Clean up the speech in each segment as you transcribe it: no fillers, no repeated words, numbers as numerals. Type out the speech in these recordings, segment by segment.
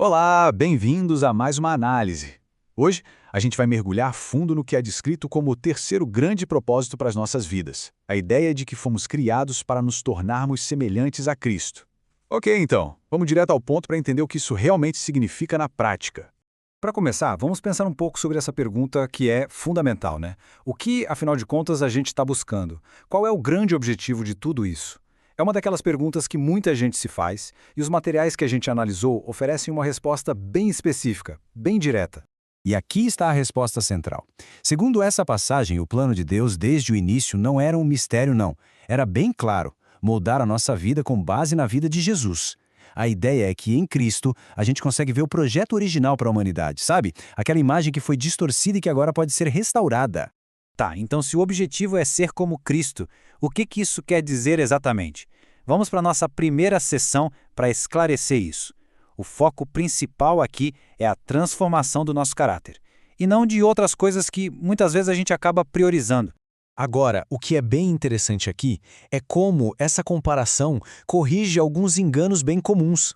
Olá, bem-vindos a mais uma análise. Hoje, a gente vai mergulhar fundo no que é descrito como o terceiro grande propósito para as nossas vidas, a ideia de que fomos criados para nos tornarmos semelhantes a Cristo. Ok, então, vamos direto ao ponto para entender o que isso realmente significa na prática. Para começar, vamos pensar um pouco sobre essa pergunta que é fundamental, né? O que, afinal de contas, a gente está buscando? Qual é o grande objetivo de tudo isso? É uma daquelas perguntas que muita gente se faz, e os materiais que a gente analisou oferecem uma resposta bem específica, bem direta. E aqui está a resposta central. Segundo essa passagem, o plano de Deus desde o início não era um mistério, não. Era bem claro, moldar a nossa vida com base na vida de Jesus. A ideia é que em Cristo a gente consegue ver o projeto original para a humanidade, sabe? Aquela imagem que foi distorcida e que agora pode ser restaurada. Tá, então se o objetivo é ser como Cristo, o que isso quer dizer exatamente? Vamos para a nossa primeira sessão para esclarecer isso. O foco principal aqui é a transformação do nosso caráter, e não de outras coisas que muitas vezes a gente acaba priorizando. Agora, o que é bem interessante aqui é como essa comparação corrige alguns enganos bem comuns.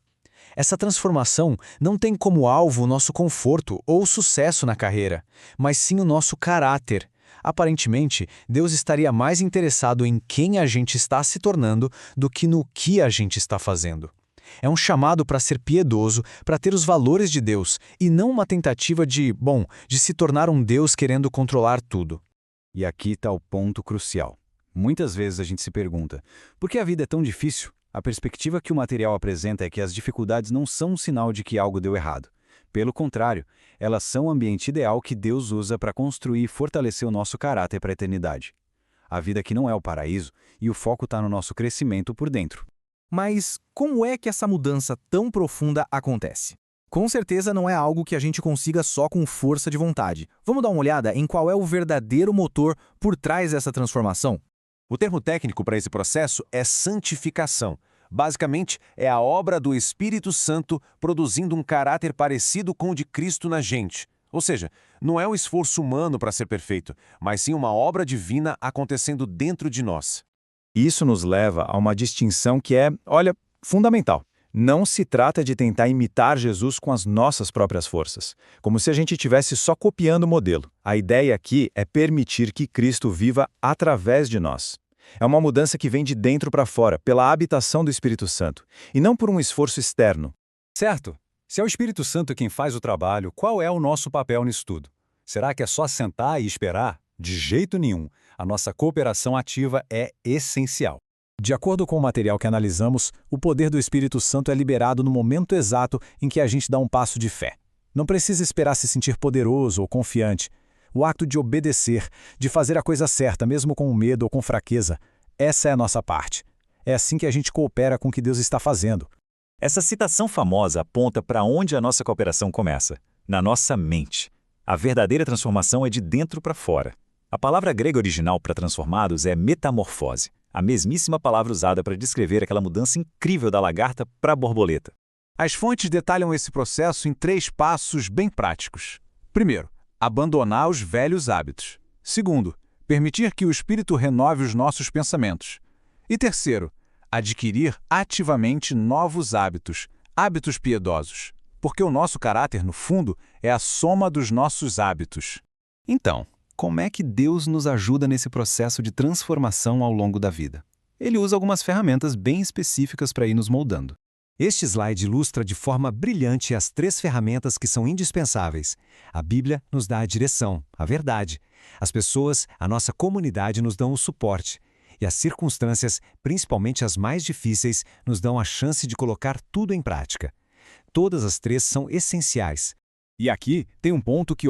Essa transformação não tem como alvo o nosso conforto ou sucesso na carreira, mas sim o nosso caráter. Aparentemente, Deus estaria mais interessado em quem a gente está se tornando do que no que a gente está fazendo. É um chamado para ser piedoso, para ter os valores de Deus, e não uma tentativa de se tornar um Deus querendo controlar tudo. E aqui está o ponto crucial. Muitas vezes a gente se pergunta, por que a vida é tão difícil? A perspectiva que o material apresenta é que as dificuldades não são um sinal de que algo deu errado. Pelo contrário, elas são o ambiente ideal que Deus usa para construir e fortalecer o nosso caráter para a eternidade. A vida aqui não é o paraíso e o foco está no nosso crescimento por dentro. Mas como é que essa mudança tão profunda acontece? Com certeza não é algo que a gente consiga só com força de vontade. Vamos dar uma olhada em qual é o verdadeiro motor por trás dessa transformação? O termo técnico para esse processo é santificação. Basicamente, é a obra do Espírito Santo produzindo um caráter parecido com o de Cristo na gente. Ou seja, não é um esforço humano para ser perfeito, mas sim uma obra divina acontecendo dentro de nós. Isso nos leva a uma distinção que é, fundamental. Não se trata de tentar imitar Jesus com as nossas próprias forças, como se a gente estivesse só copiando o modelo. A ideia aqui é permitir que Cristo viva através de nós. É uma mudança que vem de dentro para fora, pela habitação do Espírito Santo, e não por um esforço externo. Certo? Se é o Espírito Santo quem faz o trabalho, qual é o nosso papel nisso tudo? Será que é só sentar e esperar? De jeito nenhum. A nossa cooperação ativa é essencial. De acordo com o material que analisamos, o poder do Espírito Santo é liberado no momento exato em que a gente dá um passo de fé. Não precisa esperar se sentir poderoso ou confiante. O ato de obedecer, de fazer a coisa certa, mesmo com medo ou com fraqueza, essa é a nossa parte. É assim que a gente coopera com o que Deus está fazendo. Essa citação famosa aponta para onde a nossa cooperação começa, na nossa mente. A verdadeira transformação é de dentro para fora. A palavra grega original para transformados é metamorfose, a mesmíssima palavra usada para descrever aquela mudança incrível da lagarta para a borboleta. As fontes detalham esse processo em 3 passos bem práticos. Primeiro, abandonar os velhos hábitos. Segundo, permitir que o Espírito renove os nossos pensamentos. E terceiro, adquirir ativamente novos hábitos, hábitos piedosos. Porque o nosso caráter, no fundo, é a soma dos nossos hábitos. Então, como é que Deus nos ajuda nesse processo de transformação ao longo da vida? Ele usa algumas ferramentas bem específicas para ir nos moldando. Este slide ilustra de forma brilhante as 3 ferramentas que são indispensáveis. A Bíblia nos dá a direção, a verdade. As pessoas, a nossa comunidade nos dão o suporte. E as circunstâncias, principalmente as mais difíceis, nos dão a chance de colocar tudo em prática. Todas as 3 são essenciais. E aqui tem um ponto que,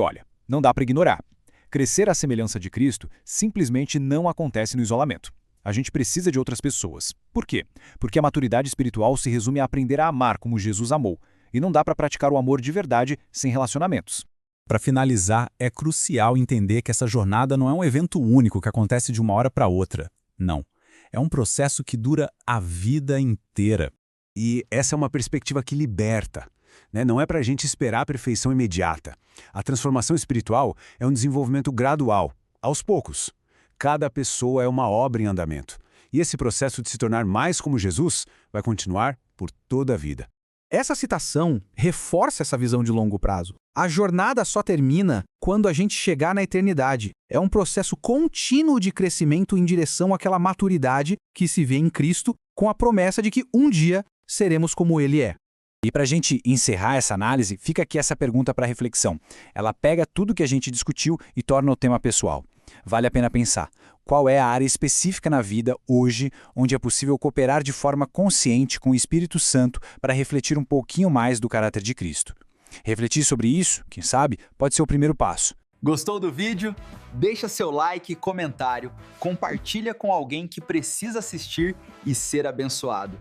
não dá para ignorar. Crescer à semelhança de Cristo simplesmente não acontece no isolamento. A gente precisa de outras pessoas. Por quê? Porque a maturidade espiritual se resume a aprender a amar como Jesus amou. E não dá para praticar o amor de verdade sem relacionamentos. Para finalizar, é crucial entender que essa jornada não é um evento único que acontece de uma hora para outra. Não. É um processo que dura a vida inteira. E essa é uma perspectiva que liberta. Não é para a gente esperar a perfeição imediata. A transformação espiritual é um desenvolvimento gradual, aos poucos. Cada pessoa é uma obra em andamento. E esse processo de se tornar mais como Jesus vai continuar por toda a vida. Essa citação reforça essa visão de longo prazo. A jornada só termina quando a gente chegar na eternidade. É um processo contínuo de crescimento em direção àquela maturidade que se vê em Cristo, com a promessa de que um dia seremos como Ele é. E para a gente encerrar essa análise, fica aqui essa pergunta para reflexão. Ela pega tudo que a gente discutiu e torna o tema pessoal. Vale a pena pensar. Qual é a área específica na vida, hoje, onde é possível cooperar de forma consciente com o Espírito Santo para refletir um pouquinho mais do caráter de Cristo? Refletir sobre isso, quem sabe, pode ser o primeiro passo. Gostou do vídeo? Deixa seu like e comentário, compartilha com alguém que precisa assistir e ser abençoado.